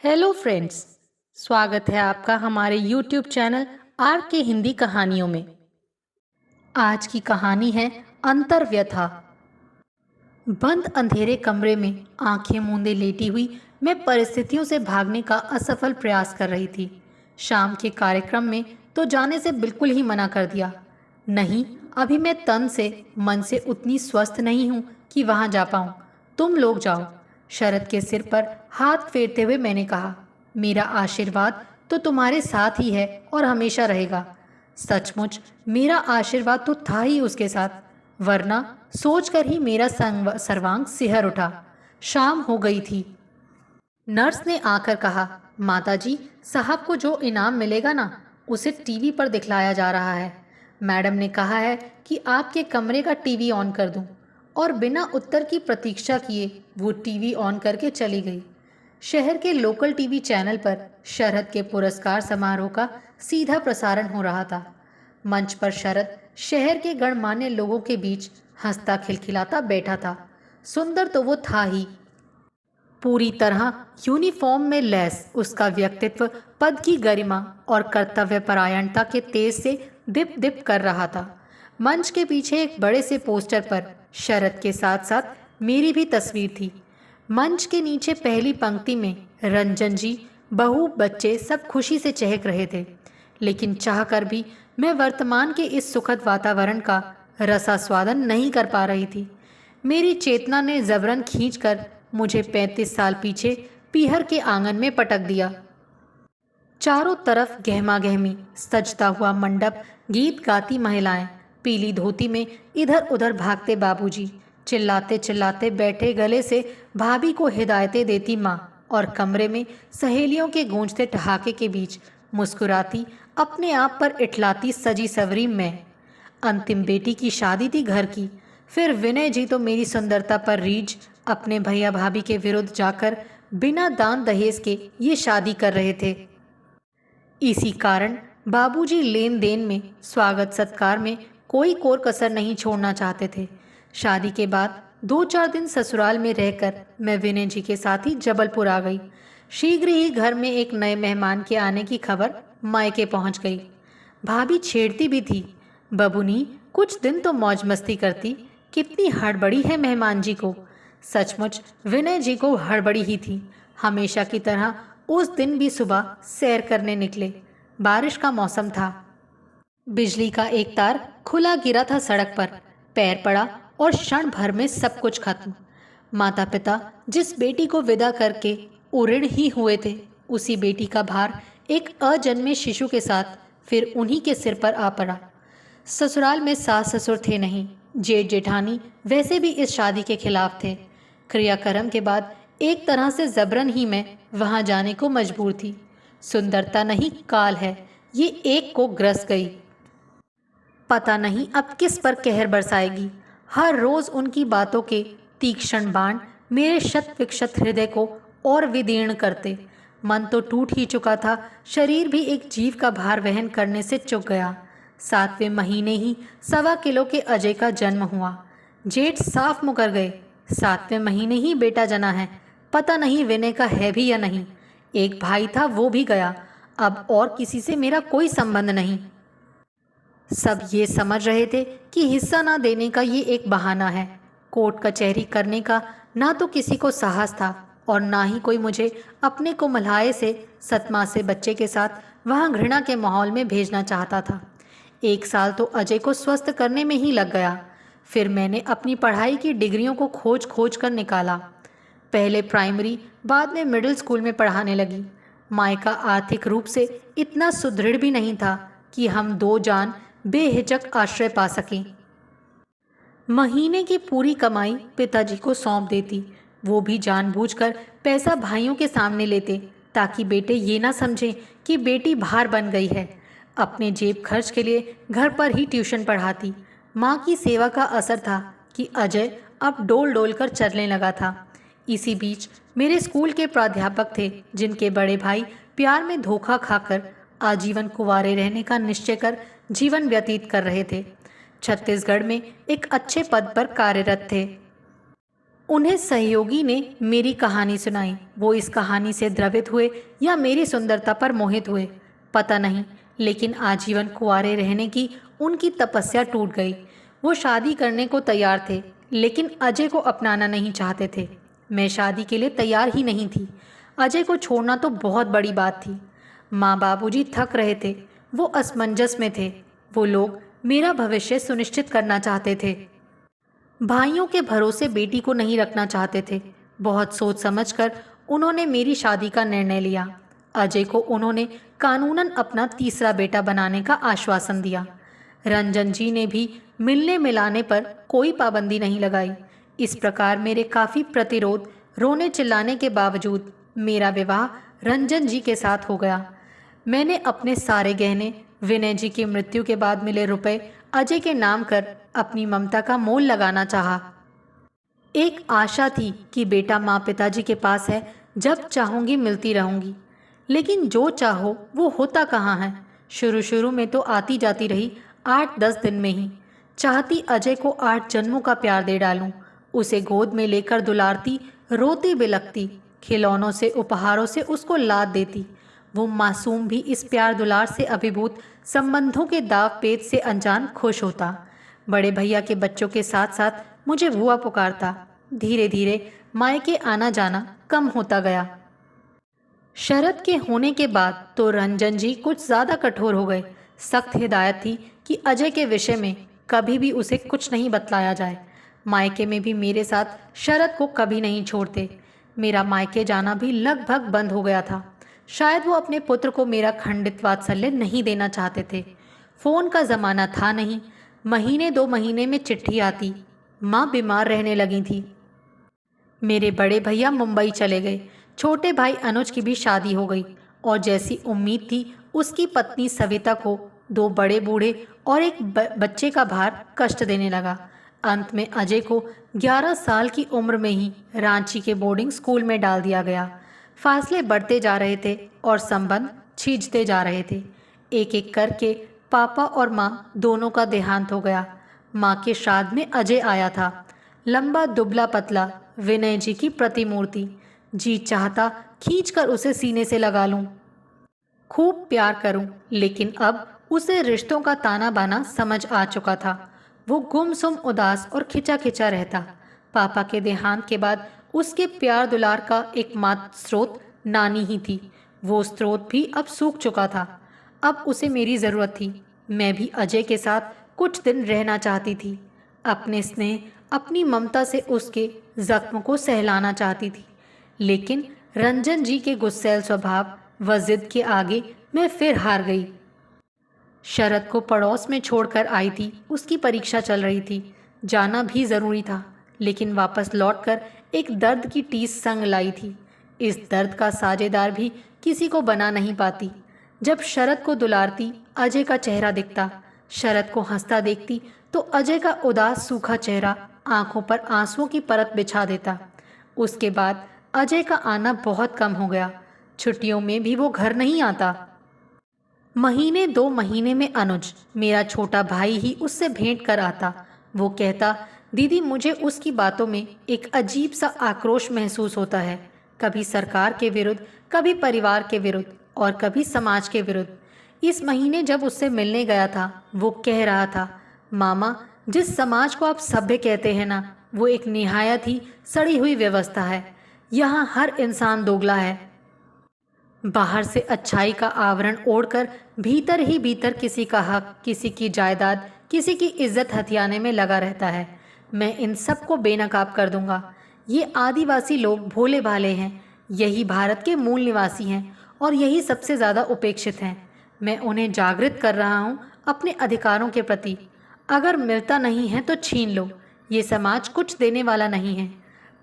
Hello friends. स्वागत है आपका हमारे YouTube चैनल आर के हिंदी कहानियों में। आज की कहानी है अंतर्व्यथा। बंद अंधेरे कमरे में आंखें मूंदे लेटी हुई मैं परिस्थितियों से भागने का असफल प्रयास कर रही थी। शाम के कार्यक्रम में तो जाने से बिल्कुल ही मना कर दिया। नहीं, अभी मैं तन से मन से उतनी स्वस्थ नहीं हूँ कि वहाँ जा पाऊँ। तुम लोग जाओ। शरद के सिर पर हाथ फेरते हुए मैंने कहा, मेरा आशीर्वाद तो तुम्हारे साथ ही है और हमेशा रहेगा। सचमुच मेरा आशीर्वाद तो था ही उसके साथ, वरना सोचकर ही मेरा सर्वांग सिहर उठा। शाम हो गई थी। नर्स ने आकर कहा, माताजी, साहब को जो इनाम मिलेगा ना, उसे टीवी पर दिखलाया जा रहा है। मैडम ने कहा है कि आपके कमरे का टीवी ऑन कर दूं, और बिना उत्तर की प्रतीक्षा किए वो टीवी ऑन करके चली गई। शहर के लोकल टीवी चैनल पर शरद के पुरस्कार समारोह का सीधा प्रसारण हो रहा था। मंच पर शरद शहर के गणमान्य लोगों के बीच हंसता खिलखिलाता बैठा था। सुंदर तो वो था ही, पूरी तरह यूनिफॉर्म में लैस उसका व्यक्तित्व पद की गरिमा और कर्तव्य परायणता के तेज से दिप दिप कर रहा था। मंच के पीछे एक बड़े से पोस्टर पर शरद के साथ साथ मेरी भी तस्वीर थी। मंच के नीचे पहली पंक्ति में रंजन जी, बहू, बच्चे सब खुशी से चहक रहे थे। लेकिन चाहकर भी मैं वर्तमान के इस सुखद वातावरण का रसास्वादन नहीं कर पा रही थी। मेरी चेतना ने जबरन खींचकर मुझे 35 साल पीछे पीहर के आंगन में पटक दिया। चारों तरफ गहमा गहमी सजता हुआ मंडप, गीत गाती महिलाएं, पीली धोती में इधर उधर भागते बाबूजी, चिल्लाते चिल्लाते बैठे गले से भाभी को हिदायतें देती माँ, और कमरे में सहेलियों के गूंजते ठहाके के बीच मुस्कुराती, अपने आप पर इठलाती सजी सवरी मैं। अंतिम बेटी की शादी थी घर की। फिर विनय जी तो मेरी सुंदरता पर रीझ अपने भैया भाभी के विरुद्ध जाकर बिना दान दहेज के ये शादी कर रहे थे। इसी कारण बाबूजी लेन देन में, स्वागत सत्कार में कोई कोर कसर नहीं छोड़ना चाहते थे। शादी के बाद 2-4 दिन ससुराल में रहकर मैं विनय जी के साथ ही जबलपुर आ गई। शीघ्र ही घर में एक नए मेहमान के आने की खबर मायके पहुंच गई। भाभी छेड़ती भी थी, बबुनी कुछ दिन तो मौज मस्ती करती, कितनी हड़बड़ी है मेहमान जी को। सचमुच विनय जी को हड़बड़ी ही थी। हमेशा की तरह उस दिन भी सुबह सैर करने निकले। बारिश का मौसम था। बिजली का एक तार खुला गिरा था सड़क पर, पैर पड़ा और क्षण भर में सब कुछ खत्म। माता पिता जिस बेटी को विदा करके उऋण ही हुए थे, उसी बेटी का भार एक अजन्मे शिशु के साथ फिर उन्हीं के सिर पर आ पड़ा। ससुराल में सास ससुर थे नहीं, जेठ जेठानी वैसे भी इस शादी के खिलाफ थे। क्रियाक्रम के बाद एक तरह से जबरन ही मैं वहां जाने को मजबूर थी। सुंदरता नहीं काल है, ये एक को ग्रस गई। पता नहीं अब किस पर कहर बरसाएगी। हर रोज उनकी बातों के तीक्ष्ण बाण मेरे शत विक्षत हृदय को और विदीर्ण करते। मन तो टूट ही चुका था, शरीर भी एक जीव का भार वहन करने से चुक गया। 7वें महीने ही 1.25 किलो के अजय का जन्म हुआ। जेठ साफ मुकर गए। 7वें महीने ही बेटा जना है। पता नहीं विनय का है भी या नहीं। एक भाई था, वो भी गया। अब और किसी से मेरा कोई संबंध नहीं। सब ये समझ रहे थे कि हिस्सा ना देने का ये एक बहाना है। कोर्ट कचहरी करने का ना तो किसी को साहस था, और ना ही कोई मुझे अपने को मल्हाए से 7 माह से बच्चे के साथ वहाँ घृणा के माहौल में भेजना चाहता था। 1 साल तो अजय को स्वस्थ करने में ही लग गया। फिर मैंने अपनी पढ़ाई की डिग्रियों को खोज खोज कर निकाला। पहले प्राइमरी, बाद में मिडिल स्कूल में पढ़ाने लगी। मायका आर्थिक रूप से इतना सुदृढ़ भी नहीं था कि हम 2 जान बेहिचक आश्रय पा सकें। महीने की पूरी कमाई पिताजी को सौंप देती, वो भी जानबूझकर पैसा भाइयों के सामने लेते, ताकि बेटे ये ना समझें कि बेटी भार बन गई है। अपने जेब खर्च के लिए घर पर ही ट्यूशन पढ़ाती। माँ की सेवा का असर था कि अजय अब डोल डोल कर चलने लगा था। इसी बीच मेरे स्कूल के प्राध्यापक थे, जिनके बड़े भाई प्यार में धोखा खाकर आजीवन कुंवारे रहने का निश्चय कर जीवन व्यतीत कर रहे थे। छत्तीसगढ़ में एक अच्छे पद पर कार्यरत थे। उन्हें सहयोगी ने मेरी कहानी सुनाई। वो इस कहानी से द्रवित हुए या मेरी सुंदरता पर मोहित हुए, पता नहीं, लेकिन आजीवन कुंवारे रहने की उनकी तपस्या टूट गई। वो शादी करने को तैयार थे, लेकिन अजय को अपनाना नहीं चाहते थे। मैं शादी के लिए तैयार ही नहीं थी। अजय को छोड़ना तो बहुत बड़ी बात थी। माँ बाबूजी थक रहे थे, वो असमंजस में थे। वो लोग मेरा भविष्य सुनिश्चित करना चाहते थे, भाइयों के भरोसे बेटी को नहीं रखना चाहते थे। बहुत सोच समझकर उन्होंने मेरी शादी का निर्णय लिया। अजय को उन्होंने कानूनन अपना तीसरा बेटा बनाने का आश्वासन दिया। रंजन जी ने भी मिलने मिलाने पर कोई पाबंदी नहीं लगाई। इस प्रकार मेरे काफ़ी प्रतिरोध, रोने चिल्लाने के बावजूद मेरा विवाह रंजन जी के साथ हो गया। मैंने अपने सारे गहने विनय जी की मृत्यु के बाद मिले रुपए अजय के नाम कर अपनी ममता का मोल लगाना चाहा। एक आशा थी कि बेटा माँ पिताजी के पास है, जब चाहूँगी मिलती रहूँगी। लेकिन जो चाहो वो होता कहाँ है। शुरू शुरू में तो आती जाती रही, 8-10 दिन में ही। चाहती अजय को 8 जन्मों का प्यार दे डालूं, उसे गोद में लेकर दुलारती, रोती बिलखती, खिलौनों से उपहारों से उसको लाद देती। वो मासूम भी इस प्यार दुलार से अभिभूत, संबंधों के दाव पेच से अनजान खुश होता। बड़े भैया के बच्चों के साथ साथ मुझे बुआ पुकारता। धीरे धीरे मायके आना जाना कम होता गया। शरद के होने के बाद तो रंजन जी कुछ ज़्यादा कठोर हो गए। सख्त हिदायत थी कि अजय के विषय में कभी भी उसे कुछ नहीं बतलाया जाए। मायके में भी मेरे साथ शरद को कभी नहीं छोड़ते। मेरा मायके जाना भी लगभग बंद हो गया था। शायद वो अपने पुत्र को मेरा खंडित वात्सल्य नहीं देना चाहते थे। फ़ोन का ज़माना था नहीं। महीने 2 महीने में चिट्ठी आती। माँ बीमार रहने लगी थी। मेरे बड़े भैया मुंबई चले गए। छोटे भाई अनुज की भी शादी हो गई और जैसी उम्मीद थी उसकी पत्नी सविता को 2 बड़े बूढ़े और एक बच्चे का भार कष्ट देने लगा। अंत में अजय को 11 साल की उम्र में ही रांची के बोर्डिंग स्कूल में डाल दिया गया। फासले बढ़ते जा रहे थे और संबंध छींचते जा रहे थे। एक एक करके पापा और माँ दोनों का देहांत हो गया। माँ के श्राद्ध में अजय आया था। लंबा दुबला पतला, विनय जी की प्रतिमूर्ति। जी चाहता खींचकर उसे सीने से लगा लूं, खूब प्यार करूं, लेकिन अब उसे रिश्तों का ताना बाना समझ आ चुका था। वो गुमसुम उदास और खिंचा खिंचा रहता। पापा के देहांत के बाद उसके प्यार दुलार का एकमात्र स्रोत नानी ही थी। वो स्रोत भी अब सूख चुका था। अब उसे मेरी ज़रूरत थी। मैं भी अजय के साथ कुछ दिन रहना चाहती थी। अपने स्नेह, अपनी ममता से उसके जख्म को सहलाना चाहती थी। लेकिन रंजन जी के गुस्सैल स्वभाव व जिद के आगे मैं फिर हार गई। शरद को पड़ोस में छोड़कर आई थी। उसकी परीक्षा चल रही थी। जाना भी ज़रूरी था, लेकिन वापस लौटकर एक दर्द की टीस संग लाई थी। इस दर्द का साझेदार भी किसी को बना नहीं पाती। जब शरद को दुलारती, अजय का चेहरा दिखता। शरद को हंसता देखती तो अजय का उदास सूखा चेहरा आंखों पर आंसुओं की परत बिछा देता। उसके बाद अजय का आना बहुत कम हो गया। छुट्टियों में भी वो घर नहीं आता। महीने 2 महीने में अनुज, मेरा छोटा भाई, ही उससे भेंट कर आता। वो कहता, दीदी मुझे उसकी बातों में एक अजीब सा आक्रोश महसूस होता है, कभी सरकार के विरुद्ध, कभी परिवार के विरुद्ध और कभी समाज के विरुद्ध। इस महीने जब उससे मिलने गया था, वो कह रहा था, मामा, जिस समाज को आप सभ्य कहते हैं ना, वो एक निहायत ही सड़ी हुई व्यवस्था है। यहाँ हर इंसान दोगला है। बाहर से अच्छाई का आवरण ओढ़कर भीतर ही भीतर किसी का हक, किसी की जायदाद, किसी की इज्जत हथियाने में लगा रहता है। मैं इन सब को बेनकाब कर दूंगा। ये आदिवासी लोग भोले भाले हैं। यही भारत के मूल निवासी हैं और यही सबसे ज़्यादा उपेक्षित हैं। मैं उन्हें जागृत कर रहा हूँ अपने अधिकारों के प्रति। अगर मिलता नहीं है तो छीन लो। ये समाज कुछ देने वाला नहीं है।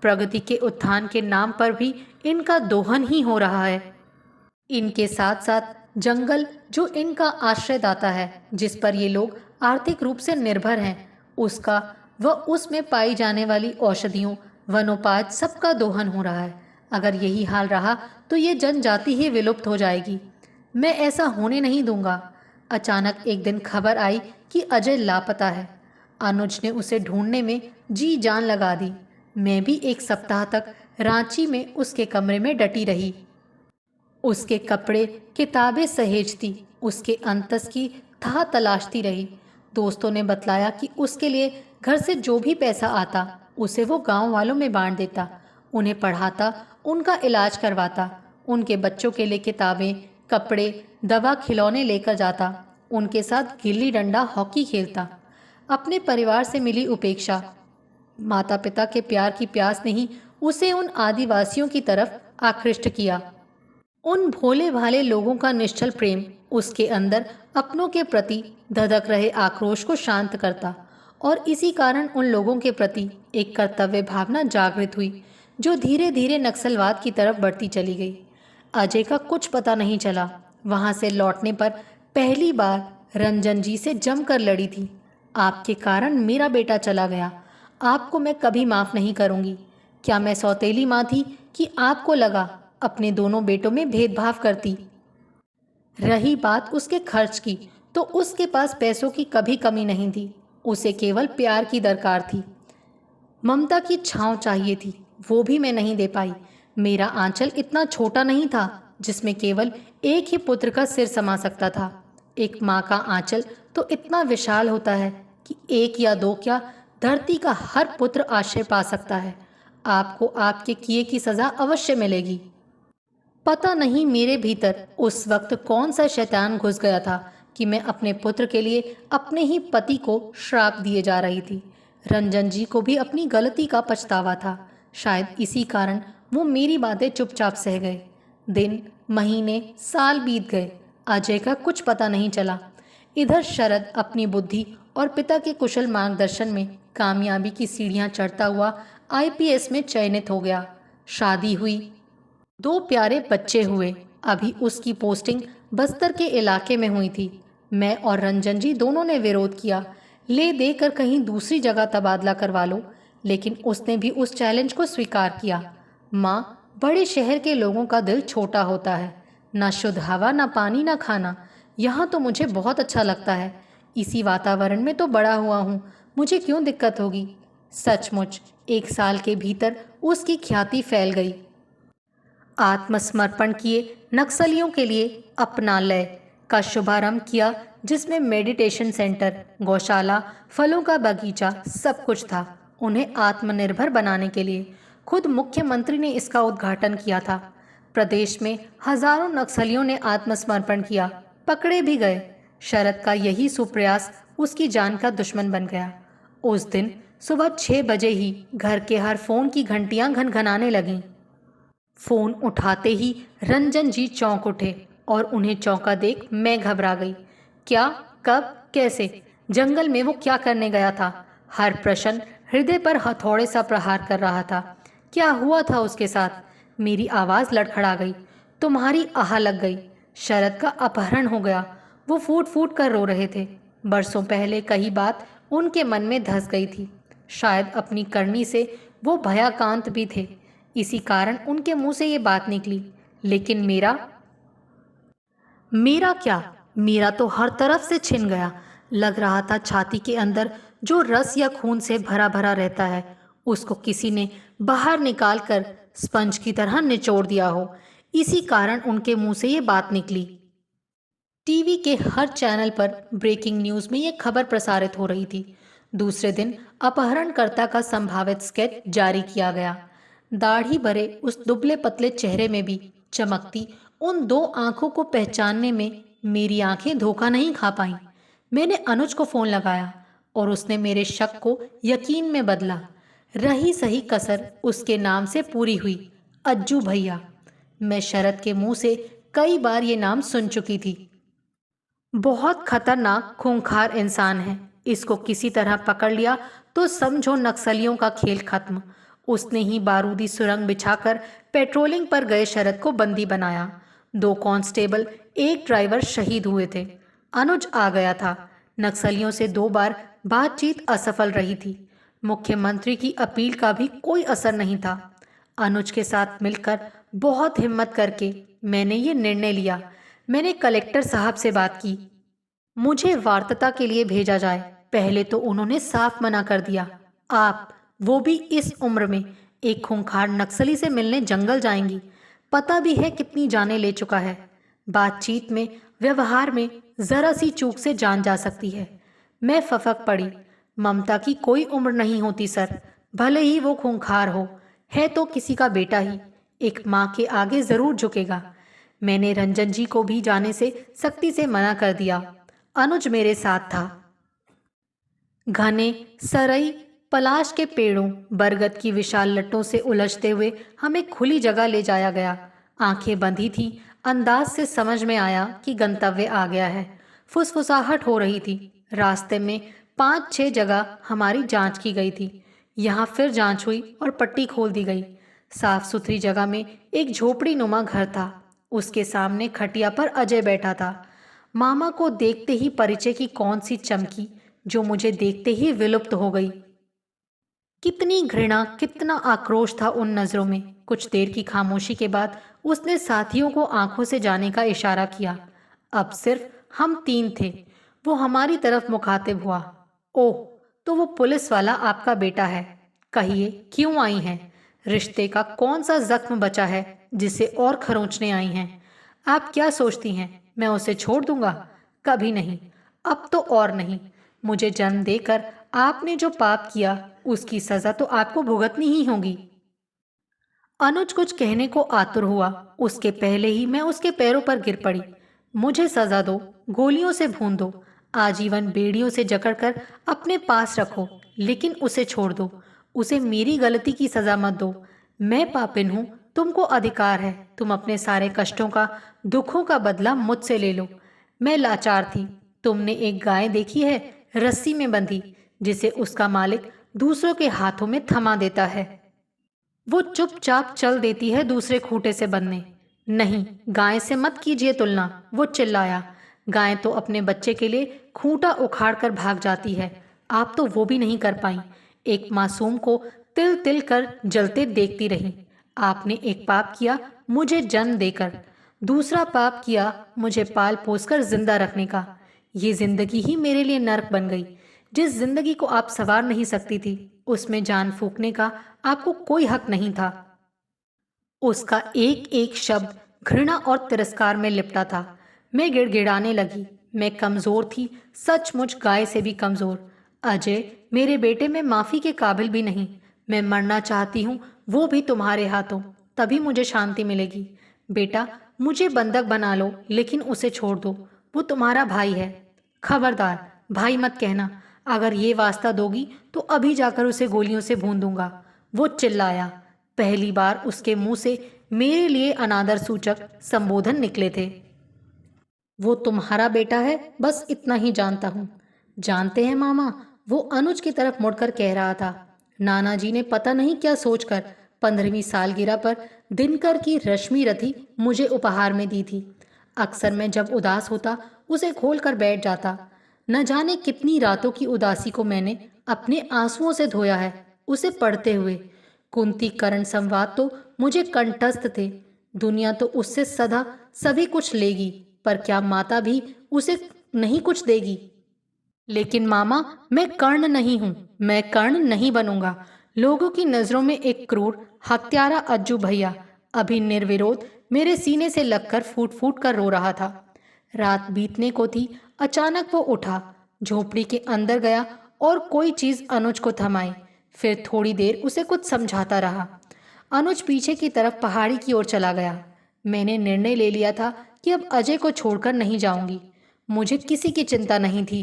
प्रगति के उत्थान के नाम पर भी इनका दोहन ही हो रहा है। इनके साथ साथ जंगल, जो इनका आश्रयदाता है, जिस पर ये लोग आर्थिक रूप से निर्भर हैं, उसका व उसमें पाई जाने वाली औषधियों, वनोपाज, सबका दोहन हो रहा है। अगर यही हाल रहा तो ये जनजाति ही विलुप्त हो जाएगी। मैं ऐसा होने नहीं दूंगा। अचानक एक दिन खबर आई कि अजय लापता है। अनुज ने उसे ढूंढने में जी जान लगा दी। मैं भी एक सप्ताह तक रांची में उसके कमरे में डटी रही। उसके कपड़े, किताबें सहेजती, उसके अंतस की था तलाशती रही। दोस्तों ने बतलाया कि उसके लिए घर से जो भी पैसा आता उसे वो गांव वालों में बांट देता, उन्हें पढ़ाता, उनका इलाज करवाता, उनके बच्चों के लिए किताबें, कपड़े, दवा, खिलौने लेकर जाता, उनके साथ गिल्ली डंडा, हॉकी खेलता। अपने परिवार से मिली उपेक्षा, माता पिता के प्यार की प्यास ने ही उसे उन आदिवासियों की तरफ आकृष्ट किया। उन भोले भाले लोगों का निश्चल प्रेम उसके अंदर अपनों के प्रति धधक रहे आक्रोश को शांत करता, और इसी कारण उन लोगों के प्रति एक कर्तव्य भावना जागृत हुई, जो धीरे धीरे नक्सलवाद की तरफ बढ़ती चली गई। अजय का कुछ पता नहीं चला। वहां से लौटने पर पहली बार रंजन जी से जमकर लड़ी थी। आपके कारण मेरा बेटा चला गया, आपको मैं कभी माफ नहीं करूंगी। क्या मैं सौतेली माँ थी कि आपको लगा अपने दोनों बेटों में भेदभाव करती? रही बात उसके खर्च की, तो उसके पास पैसों की कभी कमी नहीं थी। उसे केवल प्यार की दरकार थी, ममता की छांव चाहिए थी, वो भी मैं नहीं दे पाई। मेरा आंचल इतना छोटा नहीं था जिसमें केवल एक ही पुत्र का सिर समा सकता था। एक माँ का आंचल तो इतना विशाल होता है कि एक या दो क्या, धरती का हर पुत्र आश्रय पा सकता है। आपको आपके किए की सजा अवश्य मिलेगी। पता नहीं मेरे भीतर उस वक्त कौन सा शैतान घुस गया था कि मैं अपने पुत्र के लिए अपने ही पति को श्राप दिए जा रही थी। रंजन जी को भी अपनी गलती का पछतावा था। शायद इसी कारण वो मेरी बातें चुपचाप सह गए। दिन, महीने, साल बीत गए। अजय का कुछ पता नहीं चला। इधर शरद अपनी बुद्धि और पिता के कुशल मार्गदर्शन में कामयाबी की सीढ़ियां चढ़ता हुआ आईपीएस में चयनित हो गया। शादी हुई, दो प्यारे बच्चे हुए। अभी उसकी पोस्टिंग बस्तर के इलाके में हुई थी। मैं और रंजन जी दोनों ने विरोध किया, ले देकर कहीं दूसरी जगह तबादला करवा लो, लेकिन उसने भी उस चैलेंज को स्वीकार किया। माँ, बड़े शहर के लोगों का दिल छोटा होता है, ना शुद्ध हवा, ना पानी, ना खाना। यहाँ तो मुझे बहुत अच्छा लगता है। इसी वातावरण में तो बड़ा हुआ हूँ, मुझे क्यों दिक्कत होगी? सचमुच एक साल के भीतर उसकी ख्याति फैल गई। आत्मसमर्पण किए नक्सलियों के लिए अपना लय का शुभारंभ किया, जिसमें मेडिटेशन सेंटर, गौशाला, फलों का बगीचा, सब कुछ था। उन्हें आत्मनिर्भर बनाने के लिए खुद मुख्यमंत्री ने इसका उद्घाटन किया था। प्रदेश में हजारों नक्सलियों ने आत्मसमर्पण किया, पकड़े भी गए। शरद का यही सुप्रयास उसकी जान का दुश्मन बन गया। उस दिन सुबह 6 बजे ही घर के हर फोन की घंटियां घनघनाने लगीं। फोन उठाते ही रंजन जी चौंक उठे और उन्हें चौंका देख मैं घबरा गई। क्या, कब, कैसे? जंगल में वो क्या करने गया था? हर प्रश्न हृदय पर हथौड़े सा प्रहार कर रहा था। क्या हुआ था उसके साथ? मेरी आवाज लड़खड़ा गई। तुम्हारी आह लग गई। शरद का अपहरण हो गया। वो फूट फूट कर रो रहे थे। बरसों पहले कही बात उनके मन में धंस गई थी। शायद अपनी करनी से वो भयाकांत भी थे, इसी कारण उनके मुंह से ये बात निकली। लेकिन मेरा क्या? मेरा तो हर तरफ से छिन गया। लग रहा था छाती के अंदर जो रस या खून से भरा भरा रहता है, उसको किसी ने बाहर निकाल कर स्पंज की तरह निचोड़ दिया हो। इसी कारण उनके मुंह से ये बात निकली। टीवी के हर चैनल पर ब्रेकिंग न्यूज में ये खबर प्रसारित हो रही थी। दूसरे दिन अपहरणकर्ता का संभावित स्केच जारी किया गया। दाढ़ी भरे उस दुबले पतले चेहरे में भी चमकती उन दो आंखों को पहचानने में मेरी आंखें धोखा नहीं खा पाईं। मैंने अनुज को फोन लगाया और उसने मेरे शक को यकीन में बदला। रही सही कसर उसके नाम से पूरी हुई, अज्जू भैया। मैं शरद के मुंह से कई बार ये नाम सुन चुकी थी। बहुत खतरनाक खूंखार इंसान है। इसको किसी तरह पकड़ लिया तो समझो नक्सलियों का खेल खत्म। उसने ही बारूदी सुरंग बिछाकर पेट्रोलिंग पर गए शरद को बंदी बनाया। 2 कांस्टेबल, एक ड्राइवर शहीद हुए थे। अनुज आ गया था। नक्सलियों से 2 बार बातचीत असफल रही थी। मुख्यमंत्री की अपील का भी कोई असर नहीं था। अनुज के साथ मिलकर बहुत हिम्मत करके मैंने ये निर्णय लिया। मैंने कलेक्टर साहब से बात की, मुझे वार्ता के लिए भेजा जाए। पहले तो उन्होंने साफ मना कर दिया। आप वो भी इस उम्र में एक खूंखार नक्सली से मिलने जंगल जाएंगी। पता भी है कितनी जानें ले चुका है। बातचीत में, व्यवहार में जरा सी चूक से जान जा सकती है। मैं फफक पड़ी। ममता की कोई उम्र नहीं होती सर, भले ही वो खूंखार हो, है तो किसी का बेटा ही, एक माँ के आगे जरूर झुकेगा। मैंने रंजन जी को भी जाने से सख्ती से मना कर दिया। अनुज मेरे साथ था। घने सरई पलाश के पेड़ों, बरगद की विशाल लटों से उलझते हुए हमें खुली जगह ले जाया गया। आंखें बंधी थीं, अंदाज से समझ में आया कि गंतव्य आ गया है। फुसफुसाहट हो रही थी। रास्ते में 5-6 जगह हमारी जांच की गई थी। यहाँ फिर जांच हुई और पट्टी खोल दी गई। साफ सुथरी जगह में एक झोपड़ी नुमा घर था। उसके सामने खटिया पर अजय बैठा था। मामा को देखते ही परिचय की कौन सी चमकी, जो मुझे देखते ही विलुप्त हो गई। कितनी घृणा, कितना आक्रोश था उन नजरों में। कुछ देर की खामोशी के बाद उसने साथियों को आंखों से जाने का इशारा किया। अब सिर्फ हम 3 थे। वो हमारी तरफ मुखातिब हुआ। ओह, तो वो पुलिस वाला आपका बेटा है। कहिए क्यों आई हैं? रिश्ते का कौन सा जख्म बचा है जिसे और खरोंचने आई हैं? आप क्या सोचती हैं मैं उसे छोड़ दूंगा? कभी नहीं, अब तो और नहीं। मुझे जन्म देकर आपने जो पाप किया, उसकी सजा तो आपको भुगतनी ही होगी। अनुज कुछ कहने को आतुर हुआ, उसके पहले ही मैं उसके पैरों पर गिर पड़ी। मुझे सजा दो, गोलियों से भून दो, आजीवन बेड़ियों से जकड़कर अपने पास रखो, लेकिन उसे छोड़ दो। उसे मेरी गलती की सजा मत दो। मैं पापिन हूं, तुमको अधिकार है, तुम अपने सारे कष्टों का, दुखों का बदला मुझसे ले लो। मैं लाचार थी। तुमने एक गाय देखी है, रस्सी में बंधी, जिसे उसका मालिक दूसरों के हाथों में थमा देता है। वो चुपचाप चल देती है दूसरे खूंटे से बंधने। नहीं, गाय से मत कीजिए तुलना, वो चिल्लाया। गाय तो अपने बच्चे के लिए खूंटा उखाड़ कर भाग जाती है, आप तो वो भी नहीं कर पाई। एक मासूम को तिल तिल कर जलते देखती रही। आपने एक पाप किया, मुझे जन्म देकर। दूसरा पाप किया, मुझे पाल पोस कर जिंदा रखने का। ये जिंदगी ही मेरे लिए नर्क बन गई। जिस जिंदगी को आप सवार नहीं सकती थी, उसमें जान फूंकने का आपको कोई हक नहीं था। उसका एक एक शब्द घृणा और तिरस्कार में लिपटा था। मैं गिड़गिड़ाने लगी। मैं कमजोर थी, सचमुच गाय से भी कमजोर। अजय, मेरे बेटे में माफी के काबिल भी नहीं। मैं मरना चाहती हूँ, वो भी तुम्हारे हाथों, तभी मुझे शांति मिलेगी। बेटा, मुझे बंधक बना लो, लेकिन उसे छोड़ दो। वो तुम्हारा भाई है। खबरदार, भाई मत कहना। अगर ये वास्ता दोगी तो अभी जाकर उसे गोलियों से भून दूंगा। वो चिल्लाया। पहली बार उसके मुंह से मेरे लिए अनादर सूचक संबोधन निकले थे। वो तुम्हारा बेटा है, बस इतना ही जानता हूँ। जानते हैं मामा, वो अनुज की तरफ मुड़कर कह रहा था। नाना जी ने पता नहीं क्या सोचकर 15वीं सालगिरह पर दिनकर की रश्मि रथी मुझे उपहार में दी थी। अक्सर मैं जब उदास होता उसे खोल कर बैठ जाता। न जाने कितनी रातों की उदासी को मैंने अपने आंसुओं से धोया है उसे पढ़ते हुए। कुंती कर्ण संवाद तो मुझे कंठस्थ थे। दुनिया तो उससे सदा सभी कुछ लेगी, पर क्या माता भी उसे नहीं कुछ देगी? लेकिन मामा, मैं कर्ण नहीं हूं, मैं कर्ण नहीं बनूंगा। लोगों की नजरों में एक क्रूर हत्यारा अज्जू भैया अभी निर्विरोध मेरे सीने से लगकर फूट फूट कर रो रहा था। रात बीतने को थी, अचानक वो उठा, झोपड़ी के अंदर गया और कोई चीज अनुज को थमाई। फिर थोड़ी देर उसे कुछ समझाता रहा। अनुज पीछे की तरफ पहाड़ी की ओर चला गया। मैंने निर्णय ले लिया था कि अब अजय को छोड़कर नहीं जाऊंगी। मुझे किसी की चिंता नहीं थी,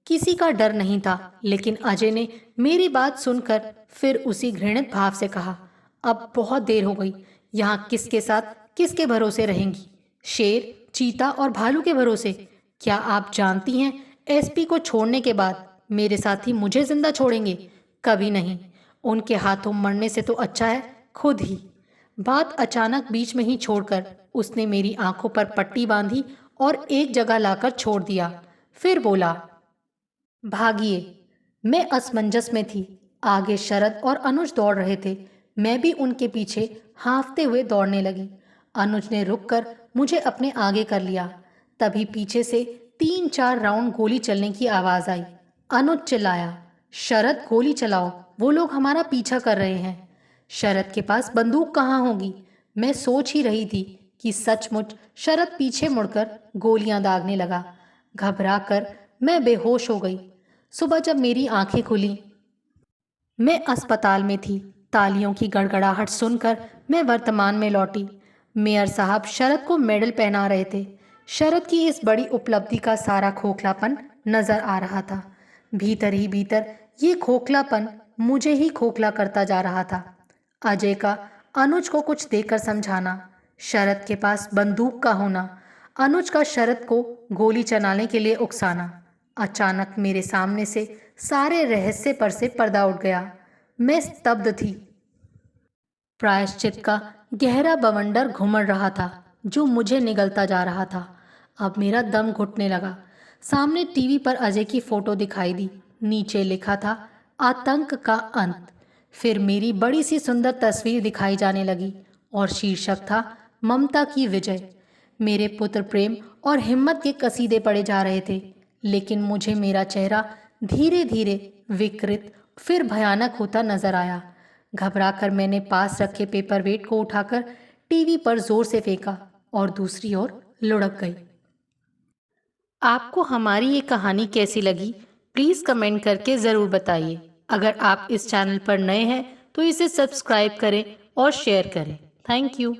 किसी का डर नहीं था। लेकिन अजय ने मेरी बात सुनकर फिर उसी घृणित भाव से कहा, अब बहुत देर हो गई। यहाँ किसके साथ, किसके भरोसे रहेंगी? शेर, चीता और भालू के भरोसे? क्या आप जानती हैं, एसपी को छोड़ने के बाद मेरे साथी मुझे जिंदा छोड़ेंगे? कभी नहीं। उनके हाथों मरने से तो अच्छा है खुद ही। बात अचानक बीच में ही छोड़कर उसने मेरी आंखों पर पट्टी बांधी और एक जगह लाकर छोड़ दिया। फिर बोला, भागिए। मैं असमंजस में थी। आगे शरद और अनुज दौड़ रहे थे, मैं भी उनके पीछे हांफते हुए दौड़ने लगी। अनुज ने रुककर मुझे अपने आगे कर लिया। तभी पीछे से 3-4 राउंड गोली चलने की आवाज आई। अनुज चिल्लाया, शरद गोली चलाओ, वो लोग हमारा पीछा कर रहे हैं। शरद के पास बंदूक कहाँ होगी? मैं सोच ही रही थी कि सचमुच शरद पीछे मुड़कर गोलियां दागने लगा। घबरा कर मैं बेहोश हो गई। सुबह जब मेरी आंखें खुली, मैं अस्पताल में थी। तालियों की गड़गड़ाहट सुनकर मैं वर्तमान में लौटी। मेयर साहब शरद को मेडल पहना रहे थे। शरद की इस बड़ी उपलब्धि का सारा खोखलापन नजर आ रहा था। भीतर ही भीतर ये खोखलापन मुझे ही खोखला करता जा रहा था। अजय का अनुज को कुछ देकर समझाना, शरद के पास बंदूक का होना, अनुज का शरद को गोली चलाने के लिए उकसाना। अचानक मेरे सामने से सारे रहस्य पर से पर्दा उठ गया। मैं स्तब्ध थी। प्रायश्चित का गहरा बवंडर घुमड़ रहा था जो मुझे निगलता जा रहा था। अब मेरा दम घुटने लगा। सामने टीवी पर अजय की फोटो दिखाई दी। नीचे लिखा था आतंक का अंत। फिर मेरी बड़ी सी सुंदर तस्वीर दिखाई जाने लगी और शीर्षक था ममता की विजय। मेरे पुत्र प्रेम और हिम्मत के कसीदे पढ़े जा रहे थे, लेकिन मुझे मेरा चेहरा धीरे धीरे विकृत फिर भयानक होता नजर आया। घबराकर मैंने पास रखे पेपर वेट को उठाकर टीवी पर जोर से फेंका और दूसरी ओर लुढ़क गई। आपको हमारी ये कहानी कैसी लगी? प्लीज़ कमेंट करके ज़रूर बताइए। अगर आप इस चैनल पर नए हैं तो इसे सब्सक्राइब करें और शेयर करें। Thank you.